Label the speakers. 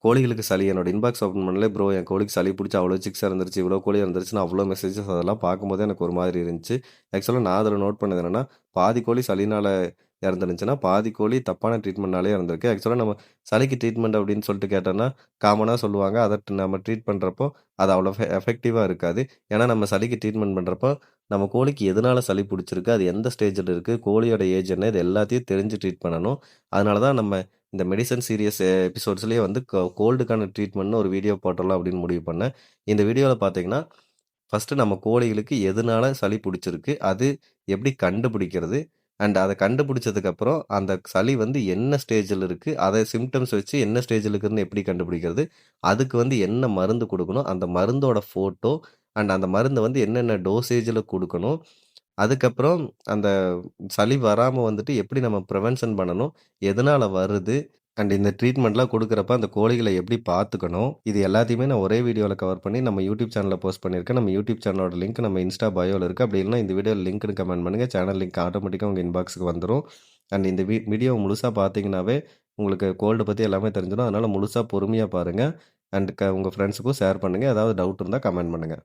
Speaker 1: கோழிகளுக்கு சளி என்னோட இன்பாக்ஸ் ஓப்பன் பண்ணலே ப்ரோ என் கோழிக்கு சளி பிடிச்சி அவ்வளோ சிக்ஸ் இறந்துருச்சு, இவ்வளோ கோழி இறந்துருச்சுன்னு அவ்வளோ மெசேஜஸ் அதெல்லாம் பார்க்கும்போதே எனக்கு ஒரு மாதிரி இருந்துச்சு. ஆக்சுவலா நான் அதில நோட் பண்ணது என்னன்னா, பாதி கோழி சளினால இறந்துருந்துச்சுன்னா, பாதி கோழி தப்பான ட்ரீட்மெண்ட்னாலே இறந்திருக்கு. ஆக்சுவலா நம்ம சளிக்கு ட்ரீட்மெண்ட் அப்படின்னு சொல்லிட்டு கேட்டோம்னா, காமனா சொல்லுவாங்க. அத நம்ம ட்ரீட் பண்றப்போ, அது அவ்வளோ எஃபெக்டிவா இருக்காது. ஏன்னா நம்ம சளிக்கு ட்ரீட்மெண்ட் பண்றப்போ, நம்ம கோழிக்கு எதனால சளி பிடிச்சிருக்கு, அது எந்த ஸ்டேஜ்ல இருக்கு, கோழியோட ஏஜ் என்ன, இது எல்லாத்தையும் தெரிஞ்சு ட்ரீட் பண்ணணும். அதனால தான் நம்ம இந்த மெடிசன் சீரியஸ் எபிசோட்ஸ்லயே வந்து கோல்டுக்கான ட்ரீட்மெண்ட்னு ஒரு வீடியோ போட்டுறலாம் அப்படின்னு முடிவு பண்ணேன். இந்த வீடியோல பார்த்தீங்கன்னா, ஃபர்ஸ்ட்டு நம்ம கோழிகளுக்கு எதனால சளி புடிச்சிருக்கு, அது எப்படி கண்டுபிடிக்கிறது, அண்ட் அத கண்டுபிடிச்சதுக்கப்புறம் அந்த சளி வந்து என்ன ஸ்டேஜ்ல இருக்கு, அத சிம்ப்டம்ஸ் வச்சு என்ன ஸ்டேஜ்ல இருக்குன்னு எப்படி கண்டுபிடிக்கிறது, அதுக்கு வந்து என்ன மருந்து குடுக்கணும், அந்த மருந்தோட ஃபோட்டோ அண்ட் அந்த மருந்த வந்து என்னென்ன டோசேஜ்ல குடுக்கணும், அதுக்கப்புறம் அந்த சளி வராம வந்துட்டு எப்படி நம்ம பிரிவென்ஷன் பண்ணணும்? எதனால வருது? அண்ட் இந்த ட்ரீட்மெண்ட்லாம் குடுக்குறப்ப அந்த கோழிகள எப்படி பார்த்துக்கணும்? இது எல்லாத்தையுமே நான் ஒரே வீடியோல கவர் பண்ணி நம்ம யூடியூப் சேனல்ல போஸ்ட் பண்ணியிருக்கேன். நம்ம யூடியூப் சேனலோட லிங்க் நம்ம இன்ஸ்டா பயோல இருக்கு. அப்படி இல்லன்னா இந்த வீடியோ லிங்க்னு கமெண்ட் பண்ணுங்க. சேனல் லிங்க் ஆட்டோமேட்டிக்கா உங்க இன்பாக்ஸ்க்கு வந்துரும். அண்ட் இந்த வீடியோவ முழுசா பார்த்தீங்கன்னாவே, உங்களுக்கு கோல்ட பத்தி எல்லாமே தெரிஞ்சிரும். அதனால முழுசா பொறுமையா பாருங்க. அண்ட் உங்க ஃப்ரெண்ட்ஸுக்கும் ஷேர் பண்ணுங்க. ஏதாவது டவுட் இருந்தா கமெண்ட் பண்ணுங்க.